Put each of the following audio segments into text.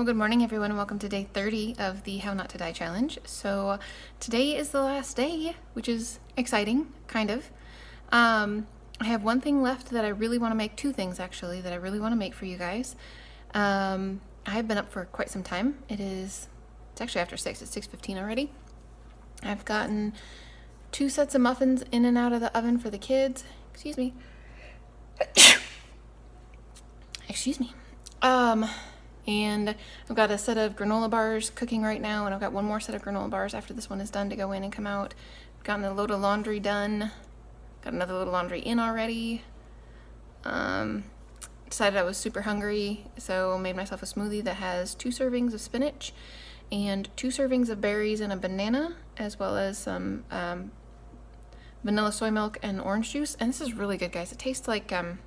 Well, good morning everyone and welcome to day 30 of the How Not to Die challenge. So today is the last day, which is exciting, kind of. I have one thing left that I really want to make, two things actually, that I really want to make for you guys. I have been up for quite some time. It's actually after 6, it's 6:15 already. I've gotten 2 sets of muffins in and out of the oven for the kids. Excuse me. Excuse me. And I've got a set of granola bars cooking right now, and I've got one more set of granola bars after this one is done to go in and come out. I've gotten a load of laundry done. Got another load of laundry in already. Decided I was super hungry, so made myself a smoothie that has 2 servings of spinach and 2 servings of berries and a banana, as well as some vanilla soy milk and orange juice. And this is really good, guys. It tastes like kind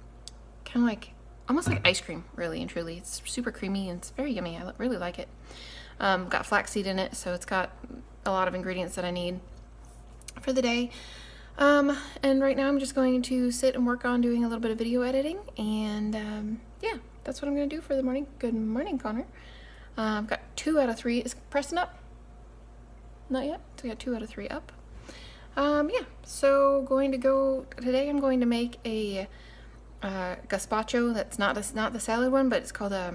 of like almost like ice cream, really and truly. It's super creamy and it's very yummy. I really like it. Got flaxseed in it, so it's got a lot of ingredients that I need for the day. And right now I'm just going to sit and work on doing a little bit of video editing, and yeah, that's what I'm going to do for the morning. Good morning, Connor. I've got 2 out of 3. Is Preston up? Not yet. So I got 2 out of 3 up. Yeah, so today I'm going to make a gazpacho. That's not the salad one, but it's called I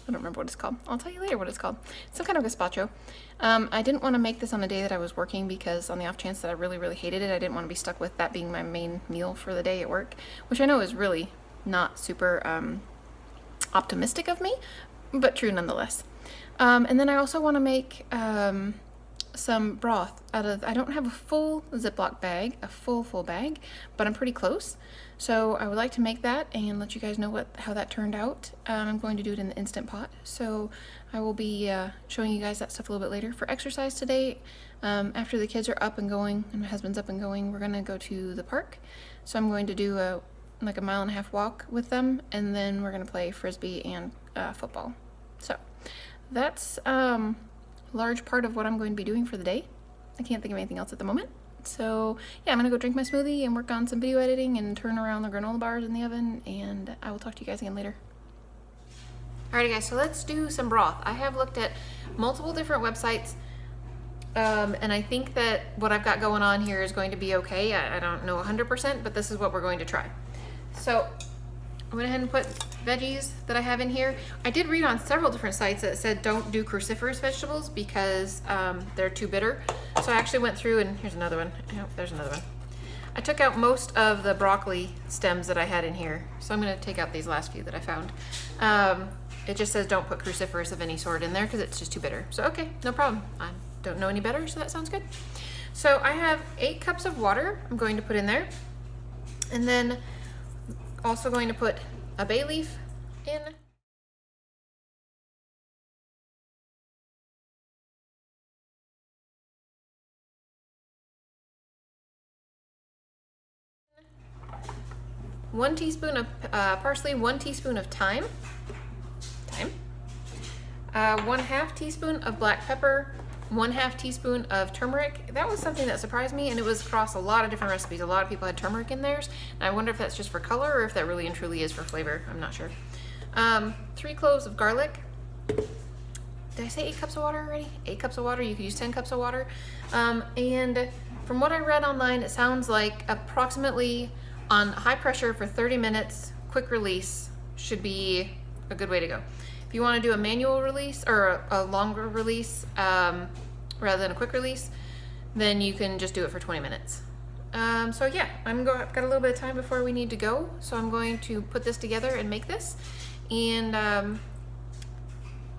don't remember what it's called. I'll tell you later what it's called. It's some kind of gazpacho. I didn't want to make this on the day that I was working because on the off chance that I really hated it, I didn't want to be stuck with that being my main meal for the day at work, which I know is really not super optimistic of me, but true nonetheless. And then I also want to make some broth out of, I don't have a full Ziploc bag, a full bag, but I'm pretty close. So I would like to make that and let you guys know how that turned out. I'm going to do it in the Instant Pot, so I will be showing you guys that stuff a little bit later. For exercise today, after the kids are up and going and my husband's up and going, we're gonna go to the park. So I'm going to do a 1.5 mile walk with them, and then we're gonna play frisbee and football. So that's large part of what I'm going to be doing for the day. I can't think of anything else at the moment. So yeah, I'm gonna go drink my smoothie and work on some video editing and turn around the granola bars in the oven, and I will talk to you guys again later. Alrighty guys, so let's do some broth. I have looked at multiple different websites, and I think that what I've got going on here is going to be okay. I don't know 100%, but this is what we're going to try. So I went ahead and put veggies that I have in here. I did read on several different sites that said don't do cruciferous vegetables because they're too bitter. So I actually went through, and here's another one. Oh, there's another one. I took out most of the broccoli stems that I had in here. So I'm gonna take out these last few that I found. It just says don't put cruciferous of any sort in there because it's just too bitter. So okay, no problem. I don't know any better, so that sounds good. So I have 8 cups of water I'm going to put in there. And then also going to put a bay leaf in. One teaspoon of parsley, 1 teaspoon of thyme, 1/2 teaspoon of black pepper, 1/2 teaspoon of turmeric. That was something that surprised me, and it was across a lot of different recipes. A lot of people had turmeric in theirs, and I wonder if that's just for color or if that really and truly is for flavor. I'm not sure. 3 cloves of garlic. Did I say 8 cups of water already? 8 cups of water. You could use 10 cups of water. And from what I read online, it sounds like approximately on high pressure for 30 minutes, quick release should be a good way to go. If you want to do a manual release or a longer release rather than a quick release, then you can just do it for 20 minutes. So yeah, I've got a little bit of time before we need to go, so I'm going to put this together and make this, and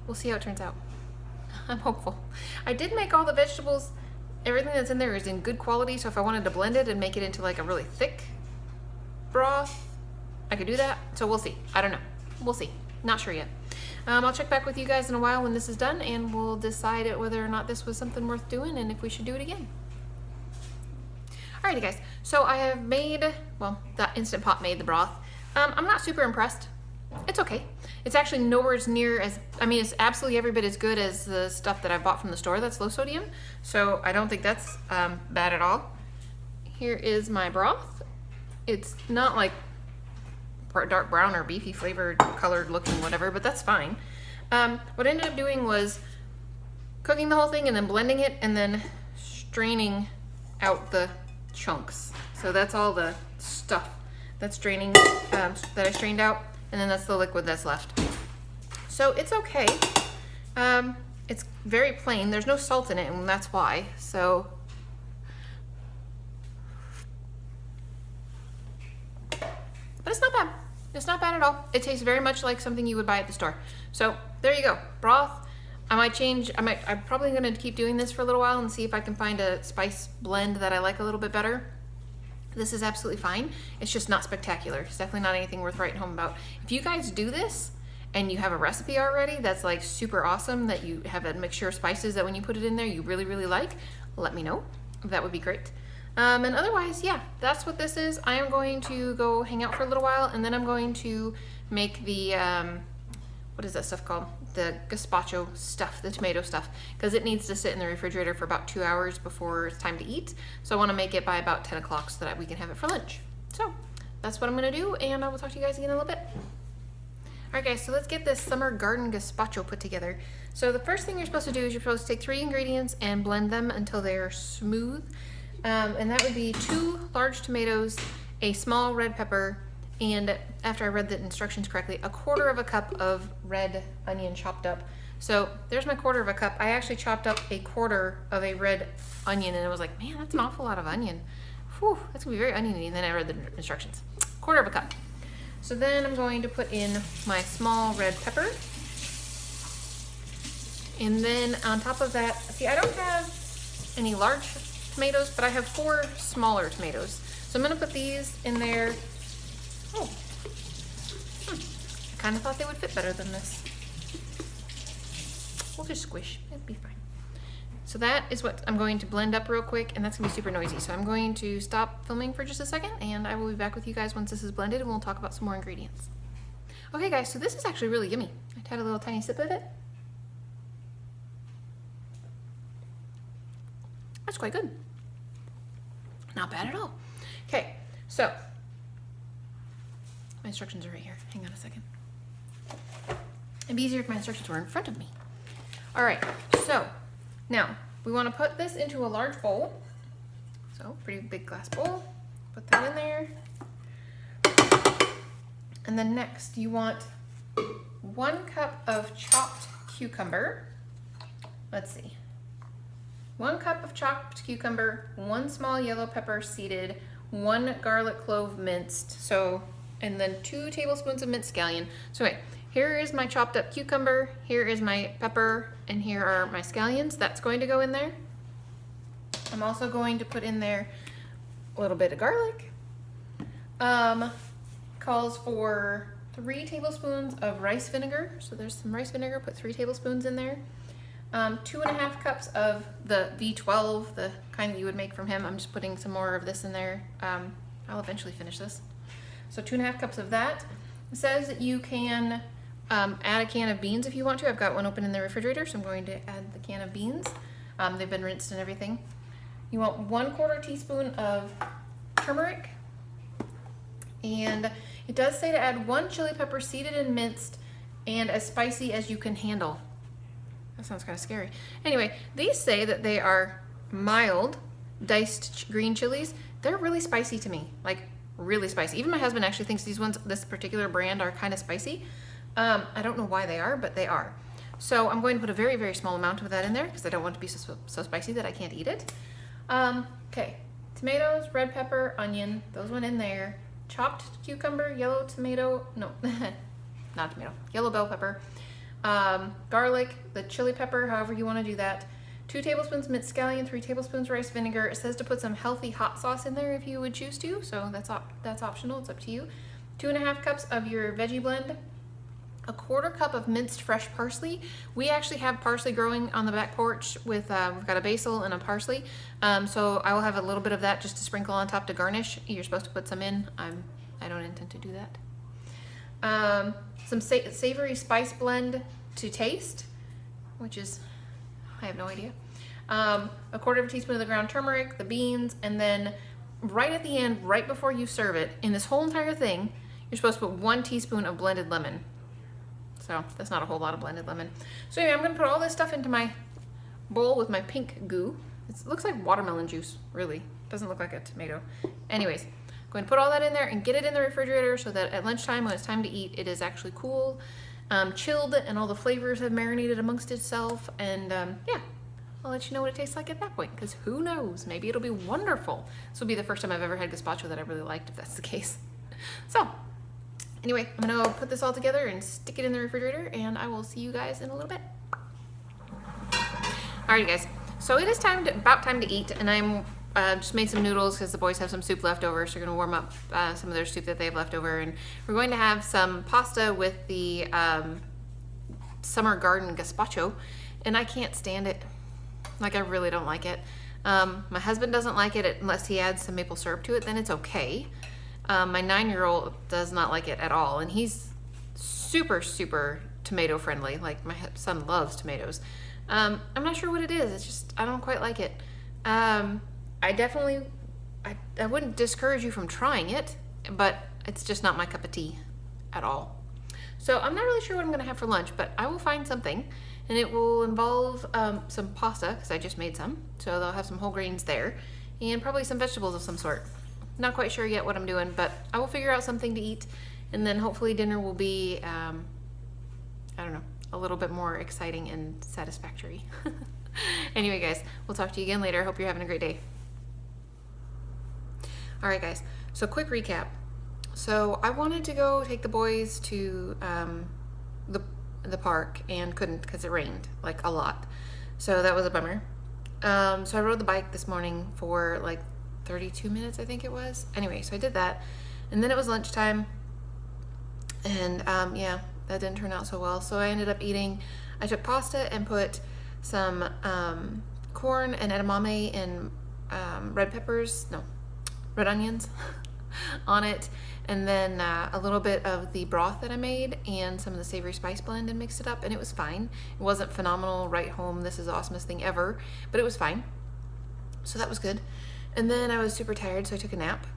we'll see how it turns out. I'm hopeful. I did make all the vegetables, everything that's in there is in good quality, so if I wanted to blend it and make it into like a really thick broth, I could do that. So we'll see. I don't know. We'll see. Not sure yet. I'll check back with you guys in a while when this is done, and we'll decide whether or not this was something worth doing and if we should do it again. Alrighty guys, so I have made, well, that Instant Pot made the broth. I'm not super impressed. It's okay. It's actually nowhere near as, I mean, it's absolutely every bit as good as the stuff that I bought from the store that's low sodium. So I don't think that's bad at all. Here is my broth. It's not like dark brown or beefy flavored, colored looking, whatever, but that's fine. What I ended up doing was cooking the whole thing and then blending it and then straining out the chunks. So that's all the stuff that's draining, that I strained out, and then that's the liquid that's left. So it's okay. It's very plain. There's no salt in it, and that's why. So but it's not bad. It's not bad at all. It tastes very much like something you would buy at the store. So there you go. Broth. I'm probably gonna keep doing this for a little while and see if I can find a spice blend that I like a little bit better. This is absolutely fine. It's just not spectacular. It's definitely not anything worth writing home about. If you guys do this and you have a recipe already that's like super awesome, that you have a mixture of spices that when you put it in there you really, really like, let me know. That would be great. And otherwise, yeah, that's what this is. I am going to go hang out for a little while, and then I'm going to make the, what is that stuff called? The gazpacho stuff, the tomato stuff, because it needs to sit in the refrigerator for about 2 hours before it's time to eat. So I want to make it by about 10 o'clock so that we can have it for lunch. So that's what I'm going to do, and I will talk to you guys again in a little bit. Alright guys, so let's get this summer garden gazpacho put together. So the first thing you're supposed to do is you're supposed to take 3 ingredients and blend them until they're smooth. And that would be 2 large tomatoes, a small red pepper, and after I read the instructions correctly, 1/4 cup of red onion chopped up. So there's my 1/4 cup. I actually chopped up 1/4 of a red onion, and I was like, man, that's an awful lot of onion. Whew, that's gonna be very oniony. And then I read the instructions. 1/4 cup. So then I'm going to put in my small red pepper. And then on top of that, see, I don't have any large tomatoes, but I have 4 smaller tomatoes. So I'm gonna put these in there. Oh, I kind of thought they would fit better than this. We'll just squish, it'll be fine. So that is what I'm going to blend up real quick, and that's gonna be super noisy. So I'm going to stop filming for just a second, and I will be back with you guys once this is blended, and we'll talk about some more ingredients. Okay guys, so this is actually really yummy. I had a little tiny sip of it. That's quite good. Not bad at all. Okay, so my instructions are right here. Hang on a second. It'd be easier if my instructions were in front of me. All right, so now we want to put this into a large bowl. So pretty big glass bowl. Put that in there. And then next you want 1 cup of chopped cucumber. Let's see. 1 cup of chopped cucumber, 1 small yellow pepper seeded, 1 garlic clove minced, so, and then 2 tablespoons of minced scallion. So wait, here is my chopped up cucumber, here is my pepper, and here are my scallions. That's going to go in there. I'm also going to put in there a little bit of garlic. Calls for 3 tablespoons of rice vinegar. So there's some rice vinegar, put 3 tablespoons in there. 2.5 cups of the V12, the kind that you would make from him. I'm just putting some more of this in there. I'll eventually finish this. So 2.5 cups of that. It says that you can add a can of beans if you want to. I've got one open in the refrigerator, so I'm going to add the can of beans. They've been rinsed and everything. You want 1/4 teaspoon of turmeric. And it does say to add 1 chili pepper seeded and minced and as spicy as you can handle. That sounds kind of scary. Anyway, these say that they are mild diced green chilies. They're really spicy to me, like really spicy. Even my husband actually thinks these ones, this particular brand, are kind of spicy. I don't know why they are, but they are. So I'm going to put a very, very small amount of that in there because I don't want it to be so spicy that I can't eat it. Okay, tomatoes, red pepper, onion, those went in there. Chopped cucumber, yellow tomato, no, not tomato, yellow bell pepper. Garlic, the chili pepper, however you want to do that. 2 tablespoons minced scallion, 3 tablespoons rice vinegar. It says to put some healthy hot sauce in there if you would choose to, so that's optional, it's up to you. 2.5 cups of your veggie blend. 1/4 cup of minced fresh parsley. We actually have parsley growing on the back porch with, we've got a basil and a parsley. So I will have a little bit of that just to sprinkle on top to garnish. You're supposed to put some in. I don't intend to do that. Some savory spice blend to taste, which is, I have no idea. 1/4 teaspoon of the ground turmeric, the beans, and then right at the end, right before you serve it, in this whole entire thing, you're supposed to put 1 teaspoon of blended lemon. So that's not a whole lot of blended lemon. So anyway, I'm gonna put all this stuff into my bowl with my pink goo. It looks like watermelon juice, really. Doesn't look like a tomato. Anyways, I'm going to put all that in there and get it in the refrigerator so that at lunchtime when it's time to eat, it is actually cool, chilled, and all the flavors have marinated amongst itself. And yeah, I'll let you know what it tastes like at that point, because who knows, maybe it'll be wonderful. This will be the first time I've ever had gazpacho that I really liked, if that's the case. So anyway, I'm gonna go put this all together and stick it in the refrigerator, and I will see you guys in a little bit. Alrighty guys, so it is about time to eat, and I'm just made some noodles because the boys have some soup left over, so we're gonna warm up some of their soup that they have left over, and we're going to have some pasta with the summer garden gazpacho, and I can't stand it. Like, I really don't like it. My husband doesn't like it unless he adds some maple syrup to it, then it's okay. My 9-year-old does not like it at all, and he's super, super tomato friendly. Like, my son loves tomatoes. I'm not sure what it is. It's just, I don't quite like it. I wouldn't discourage you from trying it, but it's just not my cup of tea at all. So I'm not really sure what I'm gonna have for lunch, but I will find something, and it will involve some pasta, because I just made some. So they'll have some whole grains there, and probably some vegetables of some sort. Not quite sure yet what I'm doing, but I will figure out something to eat, and then hopefully dinner will be, I don't know, a little bit more exciting and satisfactory. Anyway guys, we'll talk to you again later. I hope you're having a great day. All right guys, so quick recap. So I wanted to go take the boys to the park and couldn't because it rained like a lot. So that was a bummer. So I rode the bike this morning for like 32 minutes, I think it was. Anyway, so I did that, and then it was lunchtime, and yeah, that didn't turn out so well. So I ended up eating, I took pasta and put some corn and edamame and red onions on it, and then a little bit of the broth that I made and some of the savory spice blend, and mixed it up, and it was fine. It wasn't phenomenal, right home, this is the awesomest thing ever, but it was fine. So that was good. And then I was super tired, so I took a nap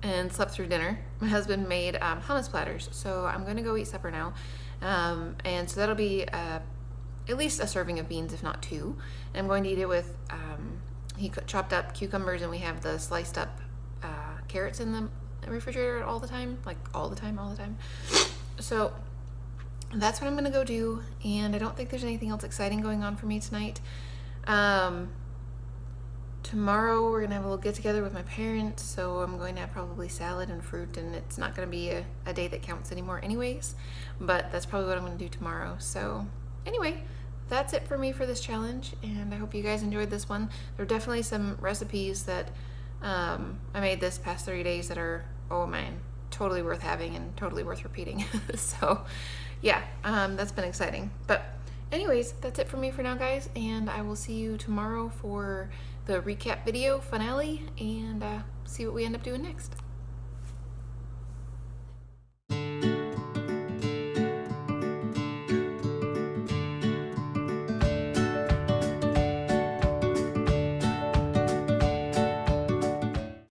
and slept through dinner. My husband made hummus platters, so I'm gonna go eat supper now. And so that'll be at least a serving of beans, if not 2. And I'm going to eat it with, he chopped up cucumbers, and we have the sliced up carrots in the refrigerator all the time, like all the time. So that's what I'm gonna go do, and I don't think there's anything else exciting going on for me tonight. Tomorrow we're gonna have a little get together with my parents, so I'm going to have probably salad and fruit, and it's not gonna be a day that counts anymore anyways, but that's probably what I'm gonna do tomorrow. So anyway, that's it for me for this challenge, and I hope you guys enjoyed this one. There are definitely some recipes that I made this past 30 days that are, oh man, totally worth having and totally worth repeating. So yeah, that's been exciting. But anyways, that's it for me for now guys, and I will see you tomorrow for the recap video finale, and see what we end up doing next.